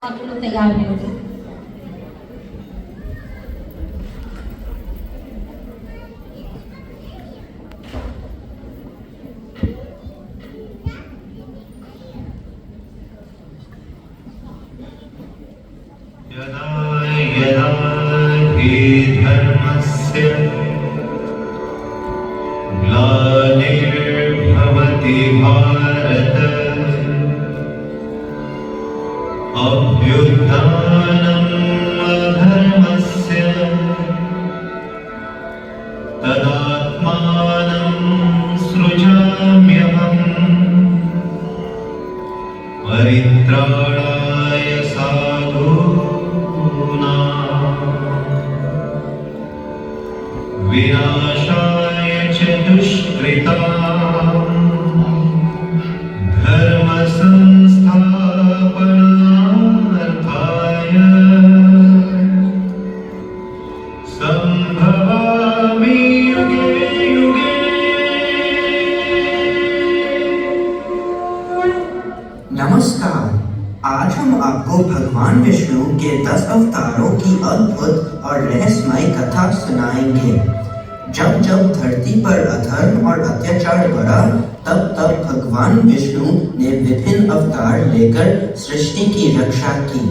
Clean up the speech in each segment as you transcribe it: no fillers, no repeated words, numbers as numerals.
आप लोग तैयार हैं लोग। यदा यदा हि धर्मस्य ग्लानिर्भवति भारत अभ्युत्थानम् अधर्मस्य तदात्मानं सृजाम्यहम् परित्राणाय साधूनां विनाशाय च दुष्कृतां धर्म संस्थापनार्थाय संभवामि युगे युगे। नमस्कार। आज हम आपको भगवान विष्णु के 10 अवतारों की अद्भुत और रहस्यमय कथा सुनाएंगे। जब जब धरती पर अधर्म और अत्याचार बढ़ा, तब तब भगवान विष्णु ने विभिन्न अवतार लेकर सृष्टि की रक्षा की।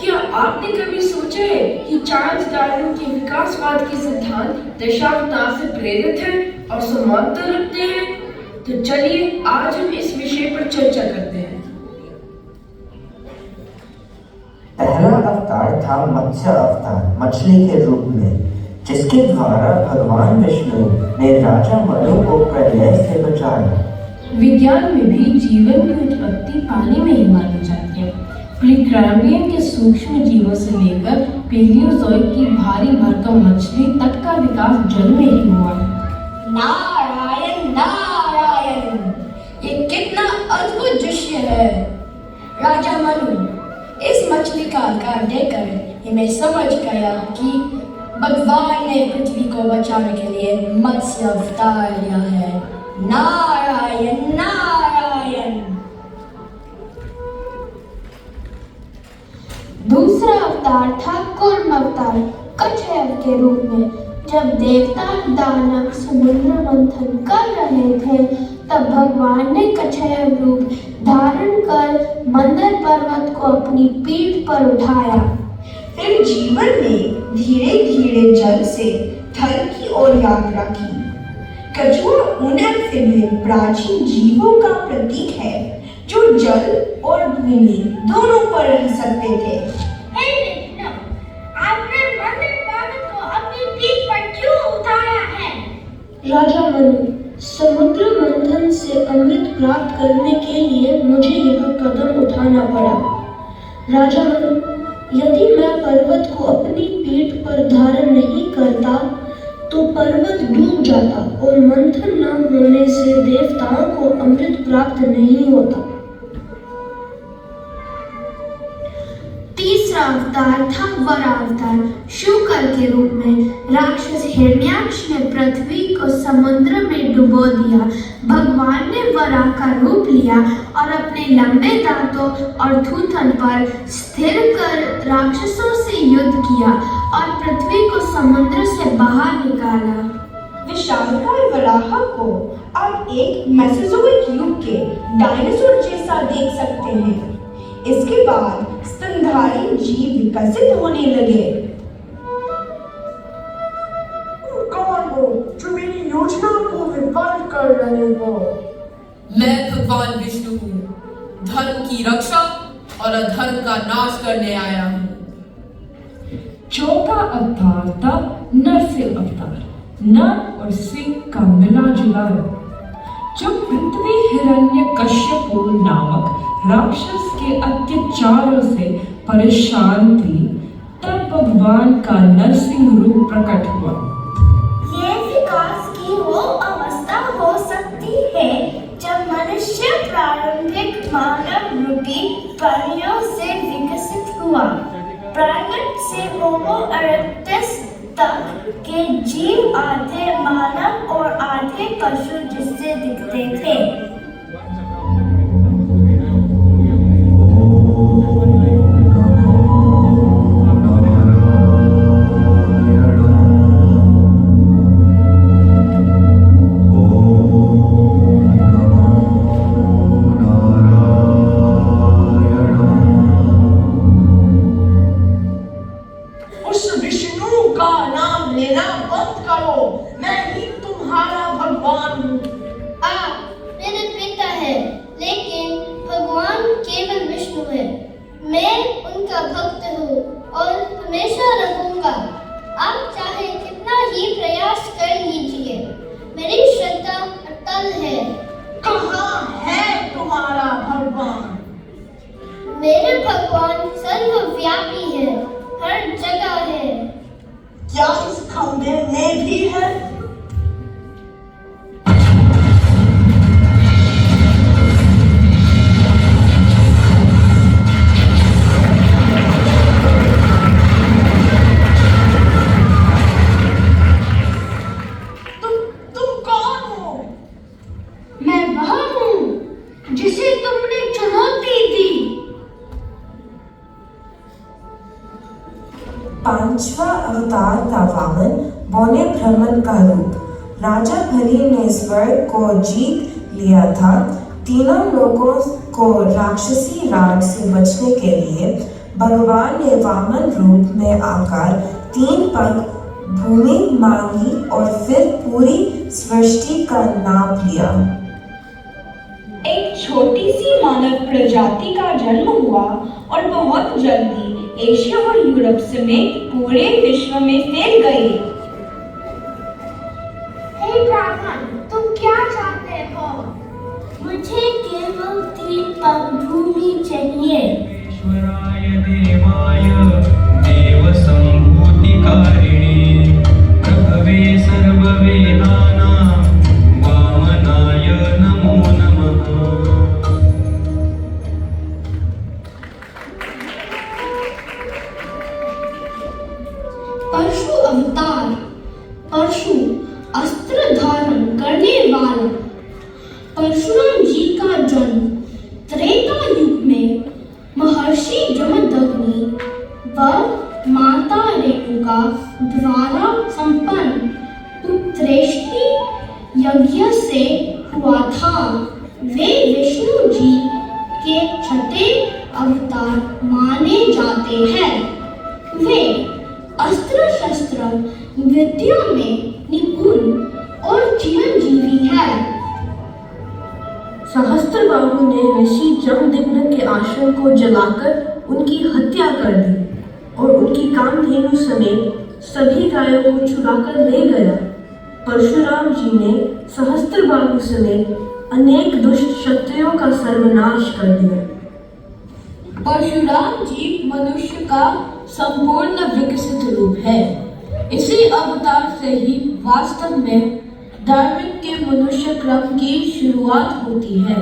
क्या आपने कभी सोचा है कि 4 अवतारों के विकासवाद के सिद्धांत दशावतार से प्रेरित हैं और समानता रखते हैं? तो चलिए आज हम इस विषय पर चर्चा करते हैं। पहला अवतार था मत्स्य अवतार, मछली के रूप में, जिसके द्वारा भगवान विष्णु ने राजा मनु को प्रलय से बचाया। विज्ञान में भी जीवन की उत्पत्ति पानी में ही मानी जाती है। प्रीकैम्बियन के सूक्ष्म जीवों से लेकर पेलियोजोइक की भारी भरकम मछली तक का विकास जल में ही हुआ है। नारायण नारायण, ये कितना अद्भुत दृश्य है। राजा मनु इस मछली का आकार देखकर ही मैं समझ गया कि भगवान ने पृथ्वी को बचाने के लिए मत्स्य अवतार लिया है। नारायण नारायण। दूसरा अवतार था कूर्म अवतार, कच्छप के रूप में। जब देवता दानव समुद्र मंथन कर रहे थे, तब भगवान ने कच्छप रूप धारण कर मंदर पर्वत को अपनी पीठ पर उठाया। फिर जीवन में धीरे धीरे जल से थल की ओर यात्रा की। कछुआ उन में प्राचीन जीवों का प्रतीक है जो जल और भूमि दोनों पर रह सकते थे। आपने मंदिर पर्वत को अपनी पीठ पर क्यों उठाया है? राजा मनु, समुद्र मंथन से अमृत प्राप्त करने के लिए मुझे यह कदम उठाना पड़ा। राजा मनु, यदि मैं पर्वत को अपनी पीठ पर धारण नहीं करता तो पर्वत डूब जाता और मंथन न होने से देवताओं को अमृत प्राप्त नहीं होता। तीसरा अवतार था वरा अवतार, शूकर के रूप में। राक्षस हिरण्याक्ष ने पृथ्वी को समुद्र में डुबो दिया। भगवान ने वरा का रूप लिया और अपने लंबे दांतों और थूथन पर स्थिर कर राक्षसों से युद्ध किया और पृथ्वी को समुद्र से बाहर निकाला। विशालकाय वराह को आप एक मेसोजोइक युग के डायनासोर जैसा देख सकते हैं। इसके बाद स्तनधारी जीव विकसित होने लगे। कौन हो जो मेरी योजना को विफल कर रहे हो? मैं भगवान विष्णु हूँ, धर्म की रक्षा और अधर्म का नाश करने आया हूँ। चौथा अवतार था नरसिंह अवतार, नर और सिंह का मिला जुला रूप। जब पृथ्वी हिरण्यकश्यपु नामक राक्षस के अत्याचारों से परेशान थी, तब भगवान का नरसिंह रूप प्रकट हुआ। ये विकास की वो अवस्था हो सकती है जब मनुष्य प्रारंभिक मानव रूपी प्राणियों से विकसित हुआ। प्राइमेट से होमो इरेक्टस तक के जीव आधे मानव और आधे पशु जिससे दिखते थे। का भक्त हूँ और हमेशा रहूंगा। आप चाहे कितना ही प्रयास कर लीजिए, मेरी श्रद्धा अटल है। कहाँ है तुम्हारा भगवान? मेरे भगवान सर्वव्यापी है, हर जगह है। क्या इस खंबे में भी है? तुम कौन हो? मैं वह हूँ जिसे तुमने चुनौती दी। पांचवा अवतार था वामन, बौने ब्राह्मण का रूप। राजा बलि ने स्वर्ग को जीत लिया था। तीनों लोगों को राक्षसी राज से बचने के लिए भगवान ने वामन रूप में आकर 3 पग भूमि मांगी और फिर पूरी सृष्टि का नाप लिया। एक छोटी सी मानव प्रजाति का जन्म हुआ और बहुत जल्दी एशिया और यूरोप समेत पूरे विश्व में फैल गए। हे ब्राह्मण, तुम क्या चाहते हो? मुझे केवल 3 पग भूमि चाहिए। ईश्वराय देवाय देव संभूतिकारिणे प्रभवे सर्ववेदानां वामनाय नमो नमः। परशु अवतार, परशु अस्त्र धारण करने वाला। परशुराम जी का जन्म त्रेता युग में महर्षि जमदग्नि व माता रेणुका द्वारा संपन्न पुत्रेष्टि यज्ञ से हुआ था। वे विष्णु जी के 6ठे अवतार माने जाते हैं। वे अस्त्र शस्त्र विद्या में निपुण और चिरंजीवी है। सहस्त्रबाहु ने ऋषि जमदग्नि के आश्रम को जलाकर उनकी हत्या कर दी और उनकी कामधेनु समेत सभी गायों को चुराकर ले गया। परशुराम जी ने सहस्त्रबाहु समेत अनेक दुष्ट क्षत्रियों का सर्वनाश कर दिया। परशुराम जी मनुष्य का संपूर्ण विकसित रूप है। इसी अवतार से ही वास्तव में धार्मिक के मनुष्य क्रम की शुरुआत होती है।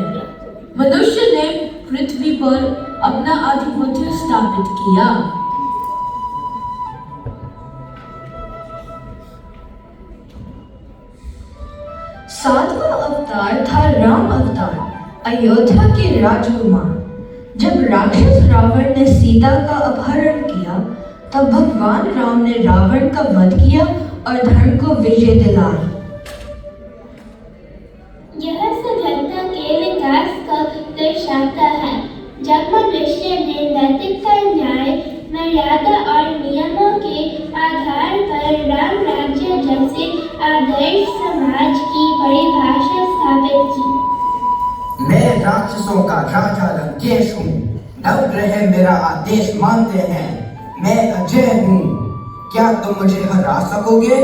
मनुष्य ने पृथ्वी पर अपना आधिपत्य स्थापित किया। सातवां अवतार था राम अवतार, अयोध्या के राजकुमार। जब राक्षस रावण ने सीता का अपहरण किया, तब भगवान राम ने रावण का वध किया और धर्म को विजय दिलाई। यह सभ्यता के विकास को दर्शाता है, जब मनुष्य ने नैतिकता, न्याय, मर्यादा और नियमों के आधार पर राम राज्य जैसे आदर्श समाज की परिभाषा स्थापित की। मैं राक्षसों का राजा लंकेश हूँ। नवग्रह मेरा आदेश मानते हैं। मैं अजय हूँ। क्या तुम मुझे हरा सकोगे?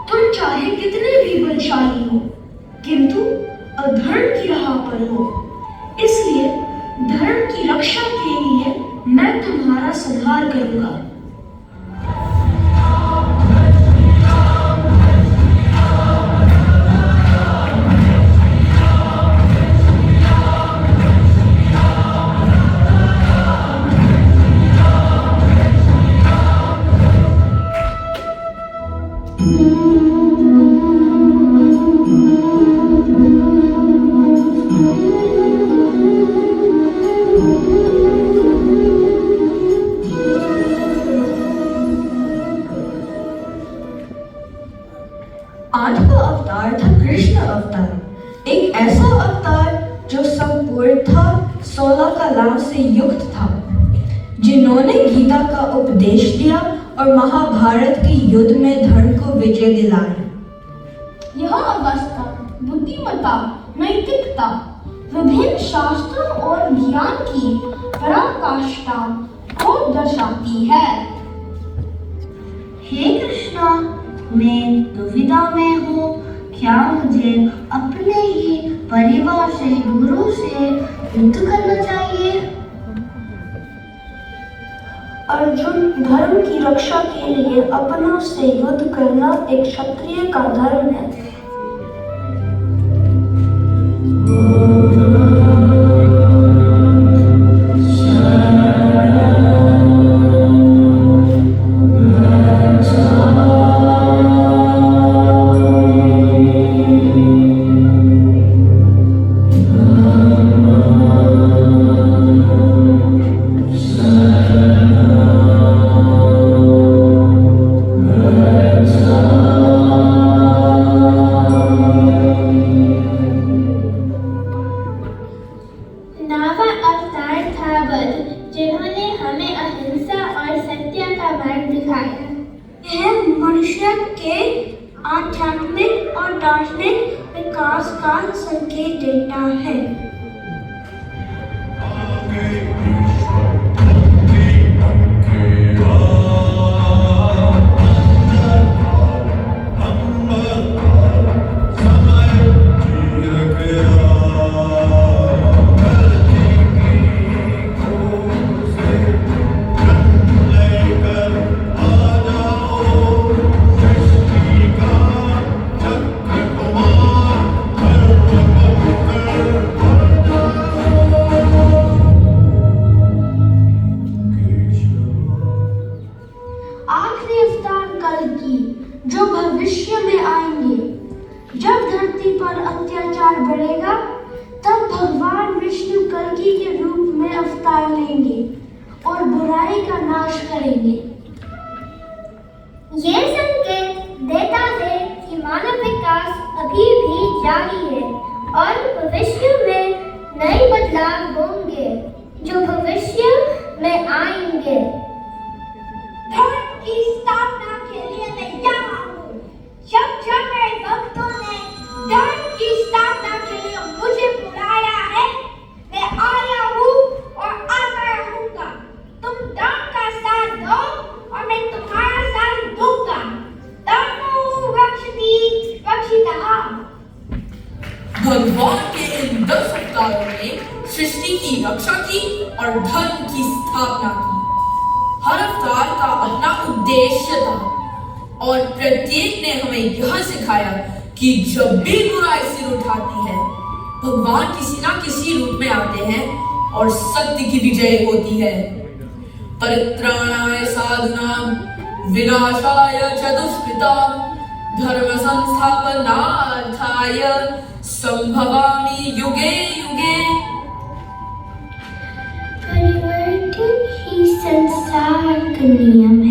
तुम चाहे कितने भी बलशाली हो, किंतु अधर्म की राह पर हो। इसलिए धर्म की रक्षा के लिए मैं तुम्हारा संहार करूंगा। आठवां अवतार था कृष्ण अवतार, एक ऐसा अवतार जो संपूर्ण था, 16 कलाओं से युक्त था, जिन्होंने गीता का उपदेश दिया और महाभारत के युद्ध में धर्म को विजय दिलाया। यह अवस्था बुद्धिमत्ता, नैतिकता, विभिन्न शास्त्रों और ज्ञान की पराकाष्ठा को दर्शाती है। हे कृष्णा, मैं दुविधा में हूँ। क्या मुझे अपने ही परिवार से, गुरु से युद्ध करना चाहिए? अर्जुन, धर्म की रक्षा के लिए अपनों से युद्ध करना एक क्षत्रिय का धर्म है। नावा अवतार था बुद्ध, जिन्होंने हमें अहिंसा और सत्य का मार्ग दिखाया। यह मनुष्य के आध्यात्मिक और दार्शनिक विकास का संकेत देता है। आखिरी अवतार कल्कि, जो भविष्य में आएंगे। जब धरती पर अत्याचार बढ़ेगा, तब भगवान विष्णु कल्कि के रूप में अवतार लेंगे और बुराई का नाश करेंगे। ये संकेत देता है कि मानव विकास अभी भी जारी है और भविष्य में नए बदलाव होंगे जो भविष्य में आएंगे। धर्म की स्थापना के लिए मैं यहाँ हूँ। जब मेरे भक्तों ने धर्म की स्थापना के लिए मुझे बुलाया है, मैं आया हूँ और आता रहूँगा। तुम धर्म का साथ दो और मैं तुम्हारा साथ दूंगा। धर्मो रक्षति रक्षितः। भगवान के इन 10 अवतारों ने सृष्टि की रक्षा की और धर्म की स्थापना की। हर अवतार का अपना उद्देश्य था और प्रत्येक ने हमें यह सिखाया कि जब भी बुराई सिर उठाती है, भगवान किसी ना किसी रूप में आते हैं और सत्य की विजय होती है। परित्राणाय साधुनां विनाशाय च दुष्कृतां धर्म संस्थापनार्थाय संभवामि युगे युगे। परिवर्तन ही संसार का नियम